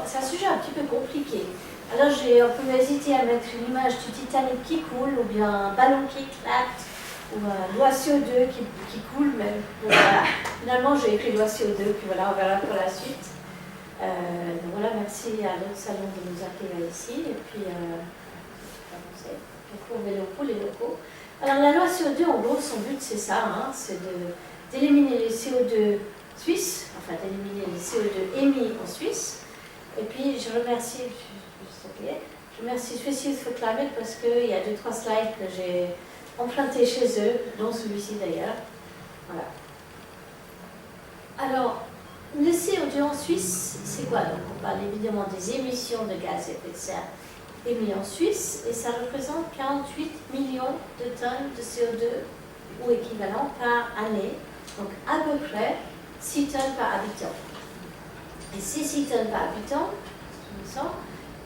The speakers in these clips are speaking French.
c'est un sujet un petit peu compliqué. Alors j'ai un peu hésité à mettre une image du Titanic qui coule, ou bien un ballon qui éclate, ou un loi CO2 qui coule, mais bon, voilà. Finalement j'ai écrit loi CO2, puis voilà, on verra pour la suite. Donc voilà, merci à l'autre salon de nous accueillir ici, et puis pour les locaux. Alors la loi CO2, en gros, son but c'est ça, hein, c'est d'éliminer les CO2 suisses, enfin d'éliminer les CO2 émis en Suisse. Et puis je remercie Swiss Youth for Climate parce qu'il y a 2-3 slides que j'ai empruntés chez eux, dont celui-ci d'ailleurs. Voilà. Alors, le CO2 en Suisse, c'est quoi? Donc on parle évidemment des émissions de gaz à effet de serre émis en Suisse, et ça représente 48 millions de tonnes de CO2 ou équivalent par année, donc à peu près 6 tonnes par habitant. Et ces 6 tonnes par habitant,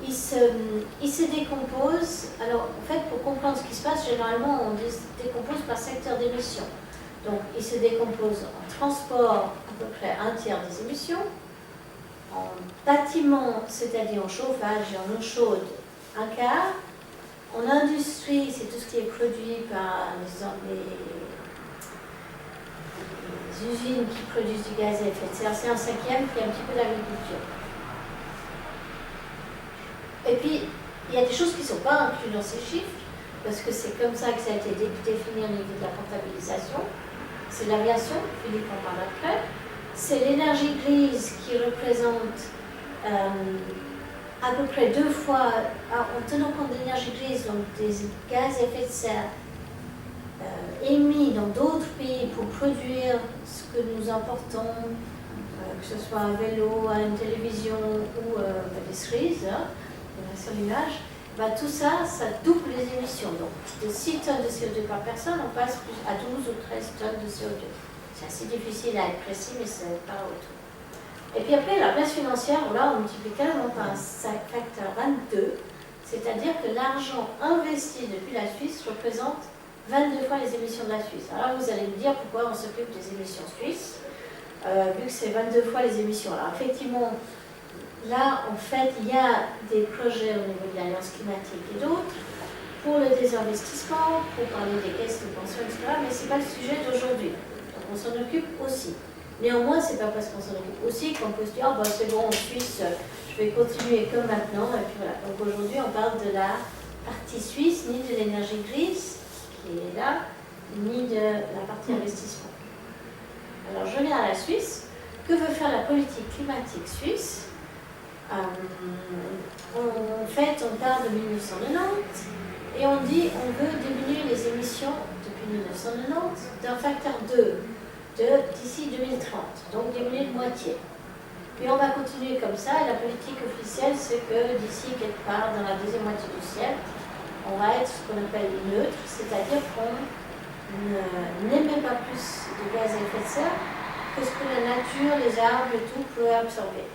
ils se décomposent. Alors, en fait, pour comprendre ce qui se passe, généralement, on décompose par secteur d'émission. Donc, ils se décomposent en transport, à peu près un tiers des émissions, en bâtiment, c'est-à-dire en chauffage et en eau chaude, un quart. En industrie, c'est tout ce qui est produit par les usines qui produisent du gaz à effet de serre, c'est un cinquième, puis un petit peu d'agriculture. Et puis, il y a des choses qui ne sont pas incluses dans ces chiffres, parce que c'est comme ça que ça a été défini au niveau de la comptabilisation. C'est l'aviation, Philippe en parle après. C'est l'énergie grise qui représente à peu près 2 fois, en tenant compte de l'énergie grise, donc des gaz à effet de serre émis dans d'autres pays pour produire ce que nous importons, que ce soit un vélo, une télévision ou des cerises, sur l'image, tout ça, ça double les émissions. Donc de 6 tonnes de CO2 par personne, on passe à 12 ou 13 tonnes de CO2. C'est assez difficile à être précis, mais c'est par autour. Et puis après, la place financière, là, on multiplie carrément par un facteur 22, c'est-à-dire que l'argent investi depuis la Suisse représente 22 fois les émissions de la Suisse. Alors vous allez me dire pourquoi on s'occupe des émissions suisses, vu que c'est 22 fois les émissions. Alors effectivement, là, en fait, il y a des projets au niveau de l'Alliance climatique et d'autres pour le désinvestissement, pour parler des caisses de pension, etc. Mais ce n'est pas le sujet d'aujourd'hui. Donc on s'en occupe aussi. Néanmoins, ce n'est pas parce qu'on s'en occupe aussi qu'on peut se dire oh, c'est bon, en Suisse, je vais continuer comme maintenant. Et puis voilà. Donc aujourd'hui, on parle de la partie suisse, ni de l'énergie grise qui est là, ni de la partie investissement. Alors je viens à la Suisse. Que veut faire la politique climatique suisse? En fait, on part de 1990 et on dit on veut diminuer les émissions depuis 1990 d'un facteur 2 d'ici 2030, donc diminuer de moitié. Puis on va continuer comme ça, et la politique officielle, c'est que d'ici quelque part dans la deuxième moitié du siècle, on va être ce qu'on appelle neutre, c'est-à-dire qu'on n'émet pas plus de gaz à effet de serre que ce que la nature, les arbres et tout peut absorber.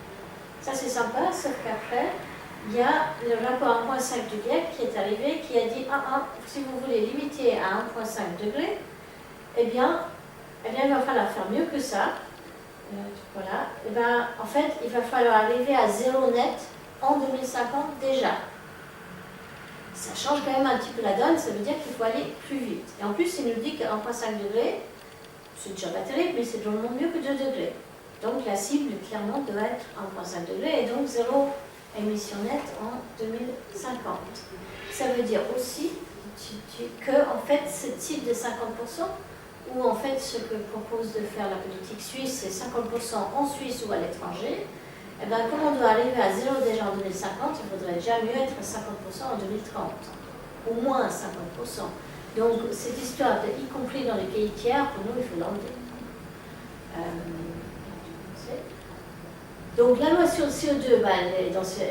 Ça c'est sympa, sauf qu'après, il y a le rapport 1,5 du GIEC qui est arrivé, qui a dit si vous voulez limiter à 1,5 degré, eh bien, il va falloir faire mieux que ça. Voilà. Et bien, en fait, il va falloir arriver à 0 net en 2050 déjà. Ça change quand même un petit peu la donne, ça veut dire qu'il faut aller plus vite. Et en plus, il nous dit que 1,5 degré, c'est déjà pas terrible, mais c'est drôlement mieux que 2 degrés. Donc la cible, clairement, doit être 1,5 degré et donc 0 émission nette en 2050. Ça veut dire aussi que, en fait, cette cible de 50%, ou en fait ce que propose de faire la politique suisse, c'est 50% en Suisse ou à l'étranger, et bien comme on doit arriver à 0 déjà en 2050, il faudrait déjà mieux être à 50% en 2030, au moins 50%. Donc cette histoire, y compris dans les pays tiers, pour nous, il faut l'enlever. Donc la loi sur le CO2, elle est dans ces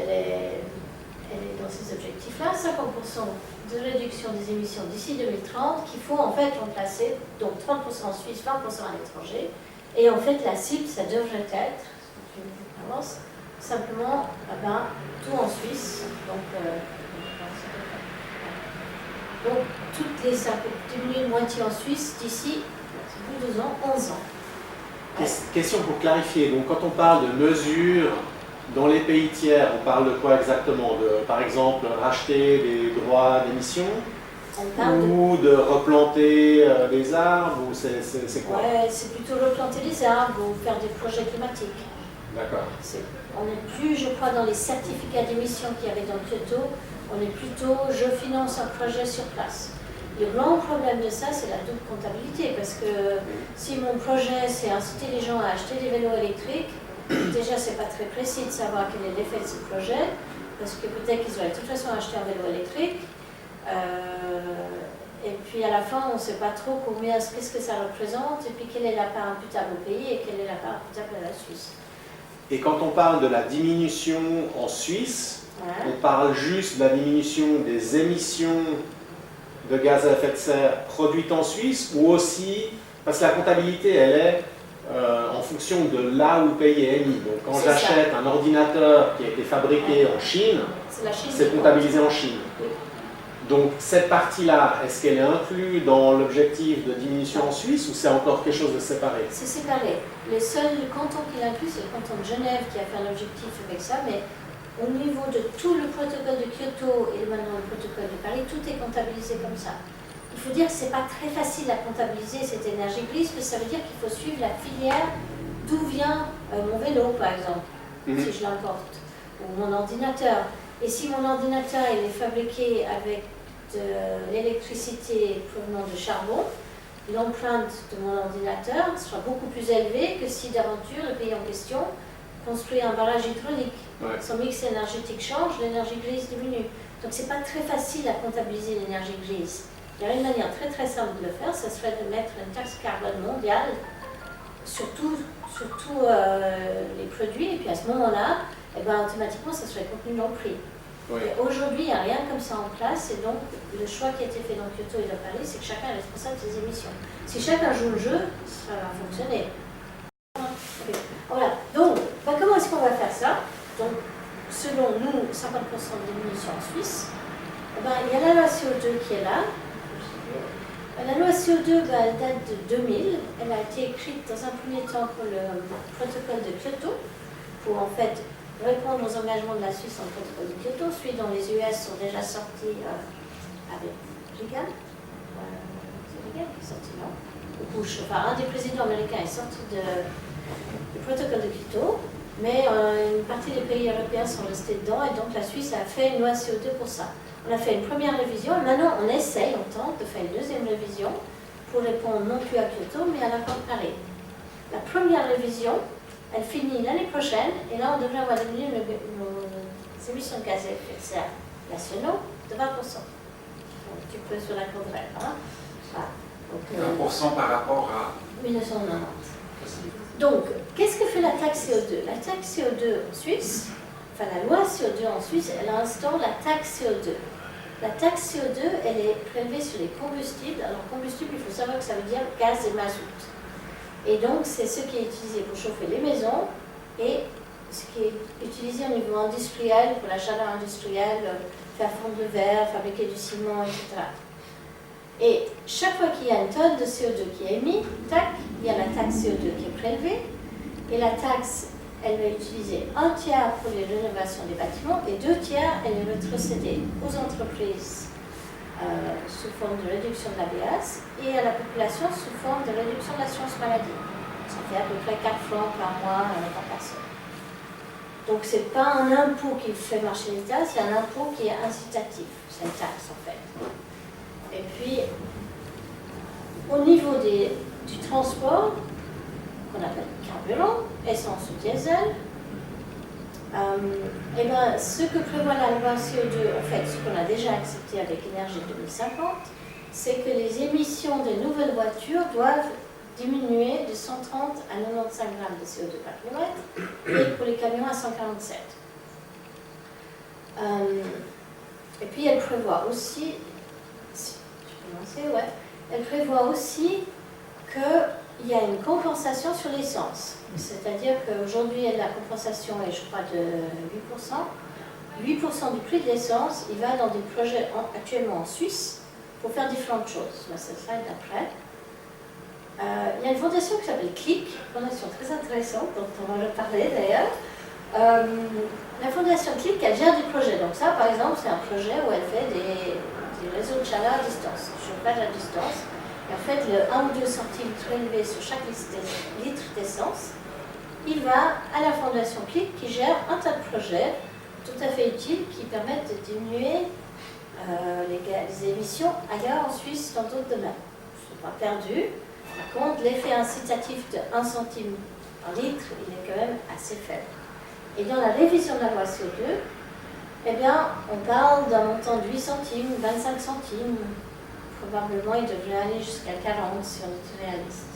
objectifs-là, 50% de réduction des émissions d'ici 2030, qu'il faut en fait remplacer, donc 30% en Suisse, 20% à l'étranger. Et en fait, la cible, ça devrait être, simplement, tout en Suisse. Donc toutes les diminuer de moitié en Suisse d'ici 12 ans, 11 ans. Question pour clarifier. Donc, quand on parle de mesures Dans les pays tiers, on parle de quoi exactement? Par exemple, racheter des droits d'émission ou de replanter des arbres, ou c'est quoi? Ouais, c'est plutôt replanter des arbres ou faire des projets climatiques. D'accord. On n'est plus, je crois, dans les certificats d'émission qu'il y avait dans Kyoto, on est plutôt je finance un projet sur place. Le grand problème de ça, c'est la double comptabilité, parce que si mon projet, c'est inciter les gens à acheter des vélos électriques, déjà, c'est pas très précis de savoir quel est l'effet de ce projet, parce que peut-être qu'ils auraient de toute façon acheté un vélo électrique, et puis à la fin, on ne sait pas trop qu'est-ce que ça représente, et puis quelle est la part imputable au pays et quelle est la part imputable à la Suisse. Et quand on parle de la diminution en Suisse, on parle juste de la diminution des émissions de gaz à effet de serre produites en Suisse, ou aussi, parce que la comptabilité, elle est en fonction de là où le pays est émis. Donc quand j'achète un ordinateur qui a été fabriqué en Chine, c'est comptabilisé en Chine. Oui. Donc cette partie-là, est-ce qu'elle est inclue dans l'objectif de diminution en Suisse, ou c'est encore quelque chose de séparé? C'est séparé. Le canton qui l'inclut, c'est le canton de Genève qui a fait un objectif avec ça, mais au niveau de tout le protocole de Kyoto et maintenant le protocole de Paris, tout est comptabilisé comme ça. Il faut dire que ce n'est pas très facile à comptabiliser cette énergie grise, parce que ça veut dire qu'il faut suivre la filière d'où vient mon vélo, par exemple, si je l'importe, ou mon ordinateur. Et si mon ordinateur il est fabriqué avec de l'électricité provenant de charbon, l'empreinte de mon ordinateur sera beaucoup plus élevée que si d'aventure le pays en question construit un barrage hydraulique. Ouais. Son mix énergétique change, l'énergie grise diminue. Donc c'est pas très facile à comptabiliser l'énergie grise. Il y a une manière très très simple de le faire, ce serait de mettre une taxe carbone mondiale sur tous les produits, et puis à ce moment-là, automatiquement ça serait contenu dans le prix. Oui. Et aujourd'hui, il n'y a rien comme ça en place, et donc le choix qui a été fait dans Kyoto et dans Paris, c'est que chacun est responsable de ses émissions. Si chacun joue le jeu, ça va fonctionner. Voilà, donc comment est-ce qu'on va faire ça? Donc, selon nous, 50% de diminution en Suisse, il y a la loi CO2 qui est là. La loi CO2, elle date de 2000, elle a été écrite dans un premier temps pour le protocole de Kyoto, pour en fait répondre aux engagements de la Suisse en protocole de Kyoto, celui dont les US sont déjà sortis avec Reagan. C'est Reagan qui est sorti, non? Bush, enfin un des présidents américains est sorti du protocole de Kyoto, mais une partie des pays européens sont restés dedans, et donc la Suisse a fait une loi CO2 pour ça. On a fait une première révision, et maintenant on essaye, on tente de faire une deuxième révision pour répondre non plus à Kyoto, mais à l'accord de Paris. La première révision, elle finit l'année prochaine, et là on devrait avoir diminué nos émissions de gaz à effet de serre nationaux de 20%. Donc tu peux sur la contraire. Hein? Voilà. Donc, 1% par rapport à 1990. Donc, qu'est-ce que fait la taxe CO2? La taxe CO2 en Suisse, enfin la loi CO2 en Suisse, elle instaure la taxe CO2. La taxe CO2, elle est prélevée sur les combustibles. Alors, combustible, il faut savoir que ça veut dire gaz et mazout. Et donc, c'est ce qui est utilisé pour chauffer les maisons et ce qui est utilisé au niveau industriel, pour la chaleur industrielle, faire fondre le verre, fabriquer du ciment, etc. Et chaque fois qu'il y a une tonne de CO2 qui est émise, tac, il y a la taxe CO2 qui est prélevée. Et la taxe, elle va utiliser un tiers pour les rénovations des bâtiments et 2 tiers, elle est retrocédée aux entreprises sous forme de réduction de l'ABS et à la population sous forme de réduction de l'assurance maladie. Ça fait à peu près 4 francs par mois par personne. Donc ce n'est pas un impôt qui fait marcher l'État, c'est un impôt qui est incitatif. C'est une taxe en fait. Et puis, au niveau du transport, qu'on appelle carburant, essence ou diesel, ce que prévoit la loi CO2, en fait, ce qu'on a déjà accepté avec Énergie 2050, c'est que les émissions des nouvelles voitures doivent diminuer de 130 à 95 grammes de CO2 par kilomètre, et pour les camions à 147. Et puis elle prévoit aussi, elle prévoit aussi qu'il y a une compensation sur l'essence. C'est-à-dire qu'aujourd'hui, la compensation est, je crois, de 8%. 8% du prix de l'essence, il va dans des projets actuellement en Suisse pour faire différentes choses. Là, c'est le slide d'après. Il y a une fondation qui s'appelle CLIC, une fondation très intéressante, dont on va parler d'ailleurs, La fondation CLIC, elle gère des projets. Donc ça, par exemple, c'est un projet où elle fait des réseaux de chaleur à distance, chauffage à distance. Et en fait, le 1 ou 2 centimes prélevés sur chaque litre d'essence, il va à la fondation CLIC qui gère un tas de projets tout à fait utiles qui permettent de diminuer les émissions ailleurs en Suisse dans d'autres domaines. Je ne suis pas perdu. Par contre, l'effet incitatif de 1 centime par litre, il est quand même assez faible. Et dans la révision de la loi CO2, eh bien, on parle d'un montant de 8 centimes, 25 centimes. Probablement, il devrait aller jusqu'à 40 si on est réaliste.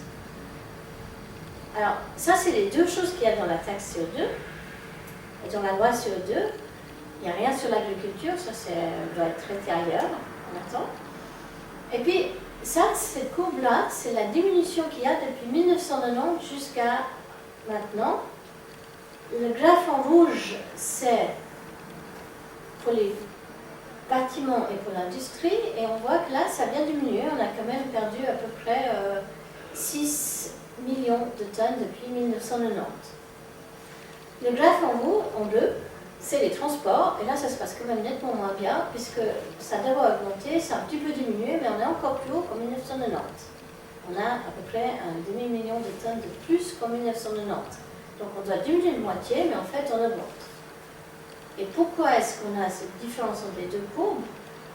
Alors, ça, c'est les deux choses qu'il y a dans la taxe CO2. Et dans la loi CO2, il n'y a rien sur l'agriculture, ça doit être traité ailleurs, on attend. Et puis, ça, cette courbe-là, c'est la diminution qu'il y a depuis 1990 jusqu'à maintenant. Le graphe en rouge, c'est pour les bâtiments et pour l'industrie, et on voit que là, ça a bien diminué. On a quand même perdu à peu près 6 millions de tonnes depuis 1990. Le graphe en bleu, c'est les transports, et là, ça se passe quand même nettement moins bien, puisque ça a d'abord augmenté, ça a un petit peu diminué, mais on est encore plus haut qu'en 1990. On a à peu près un demi-million de tonnes de plus qu'en 1990. Donc on doit diminuer de moitié, mais en fait on augmente. Et pourquoi est-ce qu'on a cette différence entre les deux courbes?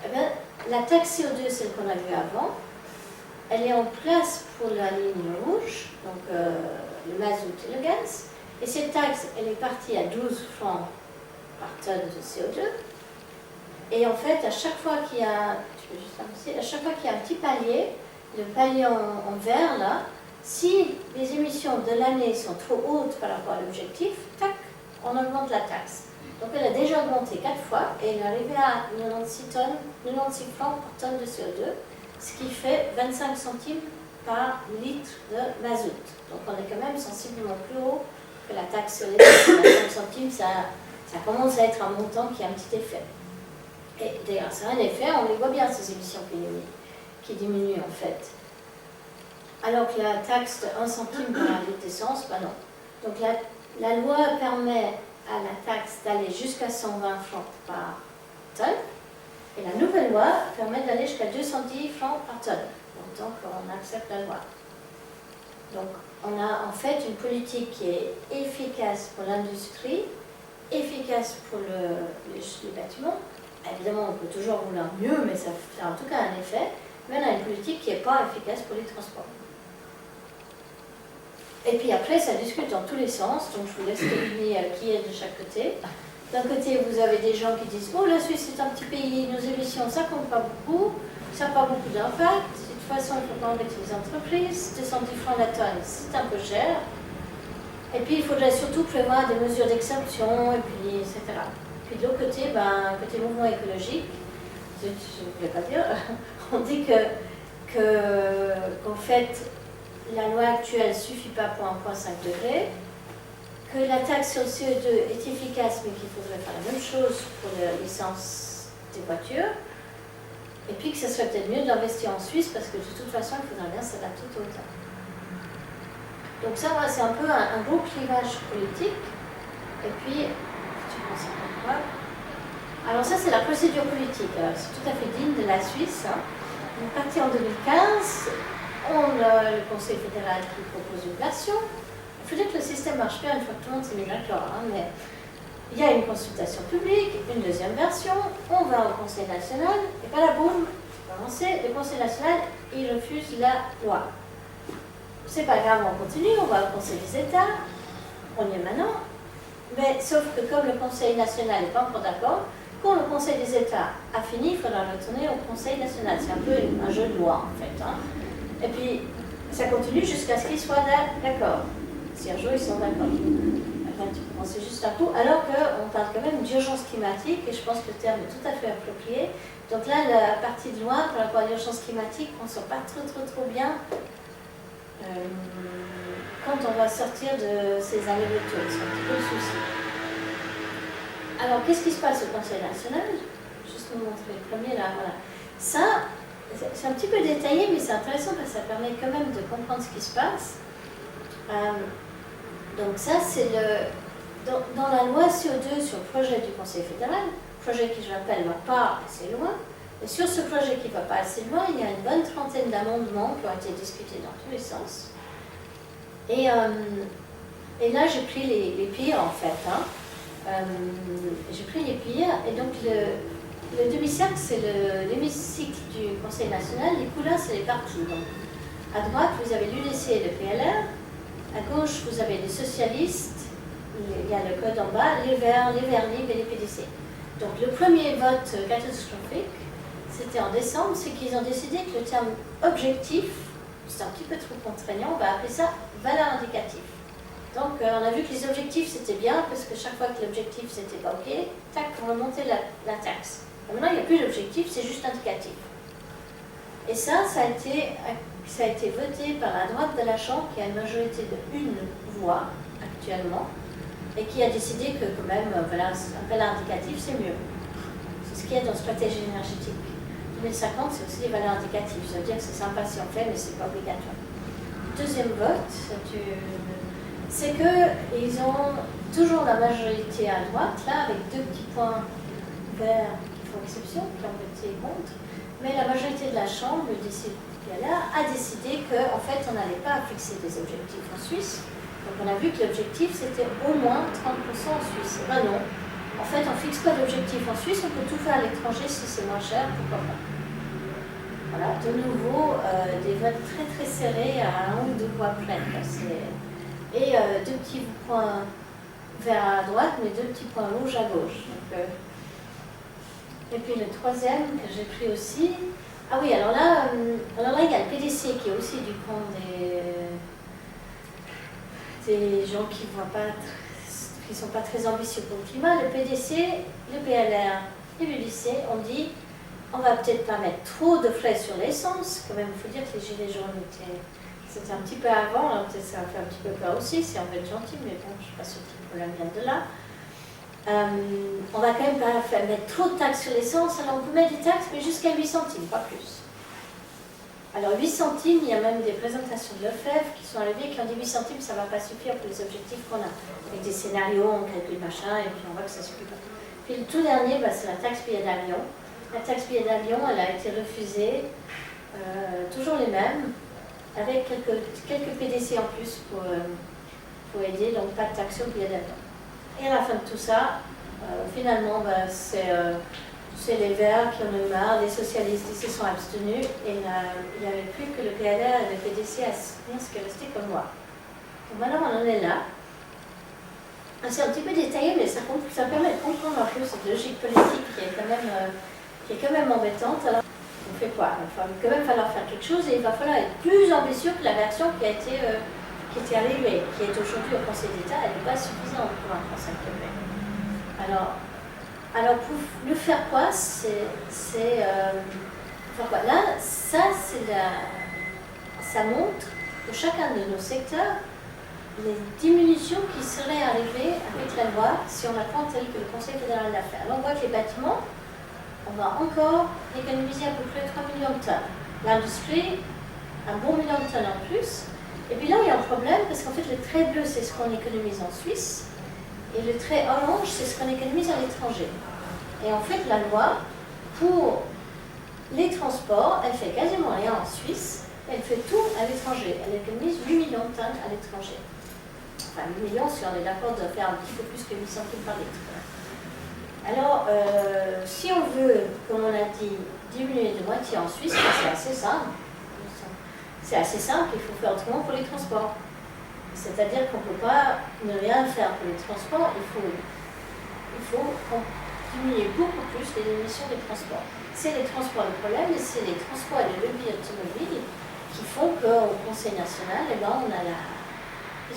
Eh bien, la taxe CO2, celle qu'on a vue avant, elle est en place pour la ligne rouge, donc le mazout et le gaz. Et cette taxe, elle est partie à 12 francs par tonne de CO2. Et en fait, à chaque fois qu'il y a, à chaque fois qu'il y a un petit palier, le palier en vert là, si les émissions de l'année sont trop hautes par rapport à l'objectif, tac, on augmente la taxe. Donc elle a déjà augmenté 4 fois et elle est arrivée à 96 francs par tonne de CO2, ce qui fait 25 centimes par litre de mazout. Donc on est quand même sensiblement plus haut que la taxe sur les 25 centimes, ça commence à être un montant qui a un petit effet. Et d'ailleurs, ça a un effet, on les voit bien ces émissions qui diminuent en fait. Alors que la taxe de 1 centime par litre d'essence, ben non. Donc la loi permet à la taxe d'aller jusqu'à 120 francs par tonne, et la nouvelle loi permet d'aller jusqu'à 210 francs par tonne, tant qu'on accepte la loi. Donc on a en fait une politique qui est efficace pour l'industrie, efficace pour les bâtiments. Évidemment, on peut toujours vouloir mieux, mais ça fait en tout cas un effet. Mais on a une politique qui n'est pas efficace pour les transports. Et puis après, ça discute dans tous les sens, donc je vous laisse deviner qui est de chaque côté. D'un côté, vous avez des gens qui disent « Oh, la Suisse est un petit pays, nos émissions, ça compte pas beaucoup, ça n'a pas beaucoup d'impact, de toute façon, il faut pas embêter les entreprises, 210 francs la tonne, c'est un peu cher. Et puis, il faudrait surtout prévoir des mesures d'exception, et puis, etc. » Puis de l'autre côté, côté mouvement écologique, je ne voulais pas dire, on dit qu'en fait, la loi actuelle ne suffit pas pour 1,5 degré, que la taxe sur le CO2 est efficace, mais qu'il faudrait faire la même chose pour l'essence des voitures, et puis que ce serait peut-être mieux d'investir en Suisse, parce que de toute façon, il faudrait bien s'adapter tout le temps. Donc ça, c'est un peu un gros clivage politique, et puis, tu penses à quoi? Alors ça, c'est la procédure politique, c'est tout à fait digne de la Suisse. Hein. On est parti en 2015, on a le Conseil fédéral qui propose une version. Il faut dire que le système marche bien une fois que tout le monde s'est mis d'accord, hein, mais il y a une consultation publique, une deuxième version, on va au Conseil national, et pas la boum, le Conseil national, il refuse la loi. C'est pas grave, on continue, on va au Conseil des États, on y est maintenant, mais sauf que comme le Conseil national n'est pas encore d'accord, quand le Conseil des États a fini, il faudra retourner au Conseil national. C'est un peu un jeu de loi, en fait. Hein. Et puis, ça continue jusqu'à ce qu'ils soient d'accord. Si un jour ils sont d'accord. Enfin, tu peux penser juste un coup. Alors qu'on parle quand même d'urgence climatique, et je pense que le terme est tout à fait approprié. Donc là, la partie de loi par rapport à l'urgence climatique, on ne sort pas trop bien quand on va sortir de ces allers-retours. C'est un petit peu le souci. Alors, qu'est-ce qui se passe au Conseil national? Juste vous montrer le premier là, voilà. Ça, c'est un petit peu détaillé, mais c'est intéressant parce que ça permet quand même de comprendre ce qui se passe. Donc ça, c'est dans la loi CO2 sur le projet du Conseil fédéral, projet qui, je rappelle, ne va pas assez loin, et sur ce projet qui ne va pas assez loin, il y a une bonne trentaine d'amendements qui ont été discutés dans tous les sens. Et là, j'ai pris les pires, en fait. J'ai pris les pires, et donc le demi-cercle, c'est l'hémicycle du Conseil national, les couleurs, c'est les partis. Donc, à droite, vous avez l'UDC et le PLR, à gauche, vous avez les socialistes, il y a le code en bas, les Verts, les Verts libres et les PDC. Donc le premier vote catastrophique, c'était en décembre, c'est qu'ils ont décidé que le terme objectif, c'est un petit peu trop contraignant, on va appeler ça valeur indicative. Donc on a vu que les objectifs c'était bien, parce que chaque fois que l'objectif c'était pas ok, tac, on remontait la taxe. Et maintenant il n'y a plus d'objectif, c'est juste indicatif. Et ça a été voté par la droite de la Chambre, qui a une majorité de 1 voix actuellement, et qui a décidé que quand même, valeur indicative c'est mieux. C'est ce qu'il y a dans la stratégie énergétique. 2050, c'est aussi des valeurs indicatives. Ça veut dire que c'est sympa si on fait, mais c'est pas obligatoire. Deuxième vote, c'est qu'ils ont toujours la majorité à droite, là, avec 2 petits points verts qui font exception, qui ont voté contre, mais la majorité de la Chambre, le DCPLR, a décidé qu'en fait, on n'allait pas fixer des objectifs en Suisse. Donc on a vu que l'objectif, c'était au moins 30% en Suisse. Eh ben non. En fait, on ne fixe pas d'objectif en Suisse, on peut tout faire à l'étranger si c'est moins cher, pourquoi pas. Voilà, de nouveau, des votes très très serrés à 1 ou 2 voix près. Et 2 petits points verts à droite, mais 2 petits points rouges à gauche. Donc, et puis le troisième que j'ai pris aussi. Ah oui, alors là, il y a le PDC qui est aussi du camp des gens qui ne sont pas très ambitieux pour le climat. Le PDC, le PLR et l'UDC ont dit on va peut-être pas mettre trop de frais sur l'essence. Quand même, il faut dire que les gilets jaunes c'était un petit peu avant, alors peut-être ça va faire un petit peu peur aussi, si on veut être gentil, mais bon, je ne suis pas sûre que le problème vient de là. On va quand même pas mettre trop de taxes sur l'essence, alors on peut mettre des taxes, mais jusqu'à 8 centimes, pas plus. Alors 8 centimes, il y a même des présentations de Lefebvre qui sont arrivées qui ont dit 8 centimes, ça ne va pas suffire pour les objectifs qu'on a. Avec des scénarios, on calcule machin, et puis on voit que ça ne suffit pas. Puis le tout dernier, c'est la taxe billet d'avion. La taxe billet d'avion, elle a été refusée, toujours les mêmes, avec quelques PDC en plus pour aider, donc pas de taxe sur billet d'avion. Et à la fin de tout ça, finalement, c'est les Verts qui en ont eu marre, les socialistes ils se sont abstenus, et il n'y avait plus que le PLR et le PDC à soutenir ce qui est resté comme loi. Donc maintenant on en est là. C'est un petit peu détaillé, mais ça permet de comprendre un peu cette logique politique qui est quand même embêtante. Alors, on fait quoi? Il va quand même falloir faire quelque chose, et il va falloir être plus ambitieux que la version qui était arrivée, qui est aujourd'hui au Conseil d'État. Elle n'est pas suffisante pour un 35 degrés. Alors pour le faire quoi, là, ça montre que chacun de nos secteurs, les diminutions qui seraient arrivées avec la loi si on la prend telle que le Conseil fédéral l'a fait. Alors on voit que les bâtiments, on va encore économiser à peu près 3 millions de tonnes. L'industrie, un bon million de tonnes en plus. Et puis là, il y a un problème, parce qu'en fait, le trait bleu, c'est ce qu'on économise en Suisse, et le trait orange, c'est ce qu'on économise à l'étranger. Et en fait, la loi, pour les transports, elle fait quasiment rien en Suisse, elle fait tout à l'étranger. Elle économise 8 millions de tonnes à l'étranger. Enfin, 8 millions, si on est d'accord de faire un petit peu plus que 8 centimes par litre. Alors, si on veut, comme on a dit, diminuer de moitié en Suisse, c'est assez simple. C'est assez simple, il faut faire autrement pour les transports. C'est-à-dire qu'on ne peut pas ne rien faire pour les transports, il faut diminuer beaucoup plus les émissions des transports. C'est les transports le problème, et c'est les transports et les lobbies automobiles qui font qu'au Conseil national, ils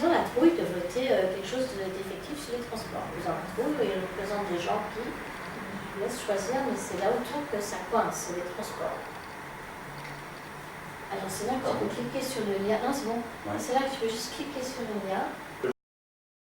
ont la trouille de voter quelque chose d'effectif sur les transports. Ils ont la trouille, ils représentent des gens qui laissent choisir, mais c'est là autour que ça coince, c'est les transports. Alors c'est là que tu peux cliquer sur le lien. Non, c'est bon. Ouais. C'est là que tu peux juste cliquer sur le lien.